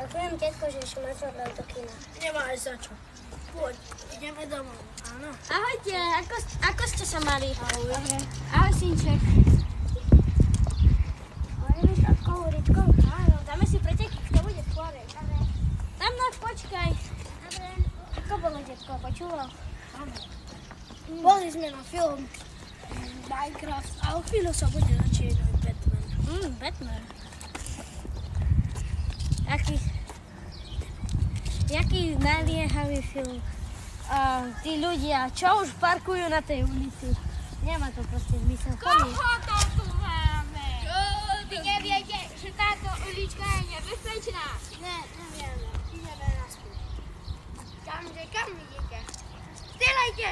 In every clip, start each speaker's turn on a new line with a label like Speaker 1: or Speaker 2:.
Speaker 1: Ďakujem, detko, že si ma zhodol do kina.
Speaker 2: Nemáš za čo. Poď, ideme domov. Áno.
Speaker 1: Ahojte, ako ste sa mali?
Speaker 2: Ahoj.
Speaker 1: Ahoj, synček. Ideme šatko, Ritko? Áno, dáme si preteky, kto bude skôr. Dobre. Tam nás počkaj. Dobre. Ako bolo, detko, počúval?
Speaker 2: Áno. Boli sme na film Minecraft a o chvíľu sa bude začínať Batman.
Speaker 1: Batman. Jaký naliehavý film. Tí ľudia, čo už parkujú na tej ulici? Nemá to proste zmysel.
Speaker 3: Koho to tu máme? Vy neviete, že táto ulička je nebezpečná?
Speaker 2: Ne, nevieme. Ideme naspäť.
Speaker 3: Kam idete? Stýlajte!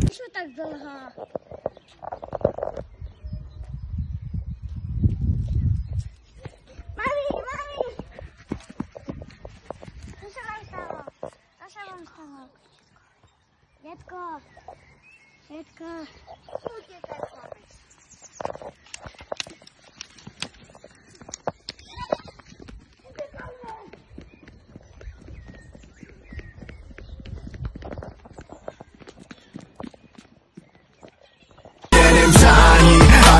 Speaker 1: Čo tak dlhá? Mami! Co sa vám stalo? Detko!
Speaker 3: Poďte tak máme.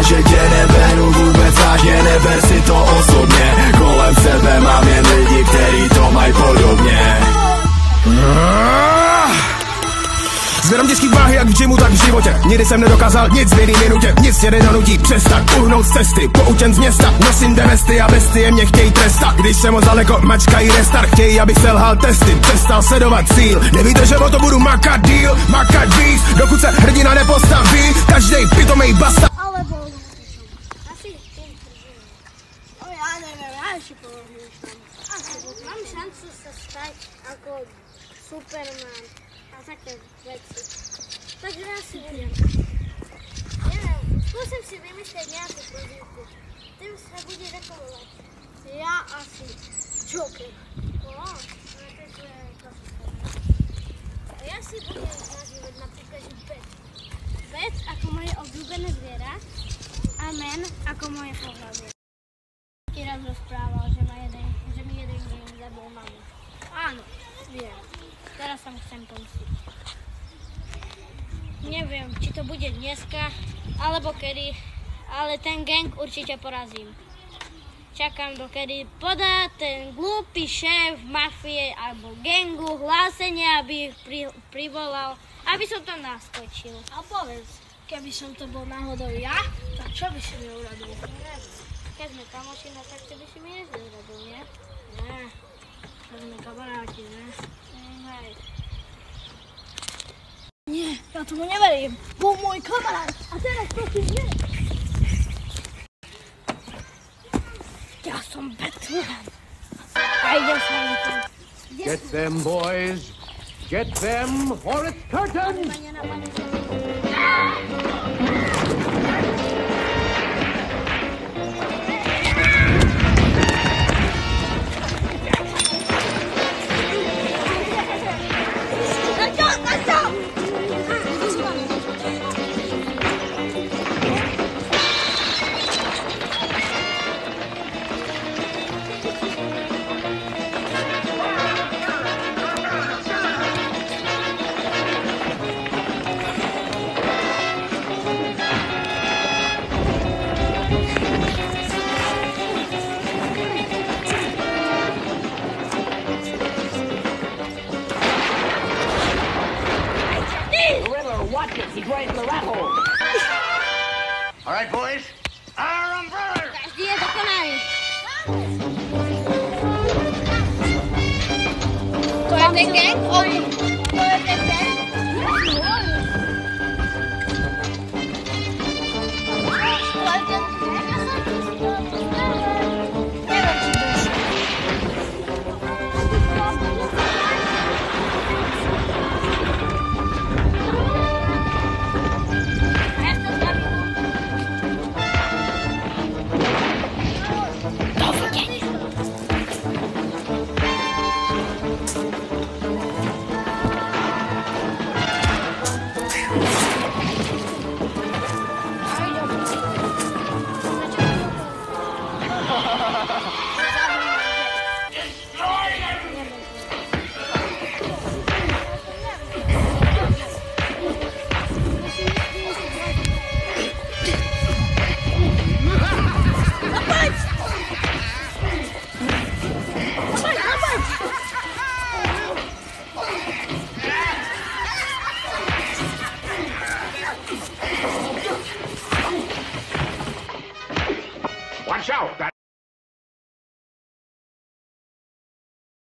Speaker 4: Že tě neberu vůbec vážně, neber si to osobně. Kolem sebe mám jen lidi, který to mají podobně. Zvedám dětský váhy jak v gymu, tak v životě. Nikdy jsem nedokázal nic v jedné minutě. Nic tě nedonutí přestat uhnout z cesty. Poučen z města, nosím devesty a bestie mě chtějí trestat. Když jsem moc daleko, mačkají restart. Chtějí, abych selhal testy, přestal sledovat cíl. Nevíte, že o to budu makat díl, makat víc, dokud se hrdina nepostaví. Každej pitomej basta.
Speaker 2: Alebo asi tým držíme. Ja neviem, ja ešte porozmýšľam.
Speaker 1: Mám šancu sa stať ako Superman a také veci. Takže asi budem. Neviem, skúsim si vymyslieť nejakú pozíciu. Tým sa bude dekolovať.
Speaker 2: Ja asi Joker.
Speaker 1: A ja si budem nazývať napríklad Bet. Bet ako moje obľúbené zviera a Men ako moje pohlavie. Ty raz rozprával, že mi jeden deň zabil mamu.
Speaker 2: Áno, viem.
Speaker 1: Teraz sa mu chcem pomstiť. Neviem, či to bude dneska, alebo kedy, ale ten gang určite porazím. Čakám, dokedy podá ten glúpy šéf mafie alebo gangu hlásenie, aby ich privolal, aby som tam naskočil.
Speaker 2: A povedz, keby som to bol náhodou ja, tak čo by si mi urobil?
Speaker 1: Keď sme kamoši, no tak to by si mi nezradil, nie?
Speaker 2: Ne, keď sme kamaráti, ne?
Speaker 1: Hej.
Speaker 2: Nie, ja tomu neverím. Bol môj kamarát a teraz to ty nie. Ja som Batman. A idem sa im to.
Speaker 5: Get them, boys. Get them, or it's curtain!
Speaker 6: All right, boys. Our umbrella.
Speaker 1: Každý je dokonalý.
Speaker 3: To je ten gang? To je ten gang?
Speaker 5: Watch out!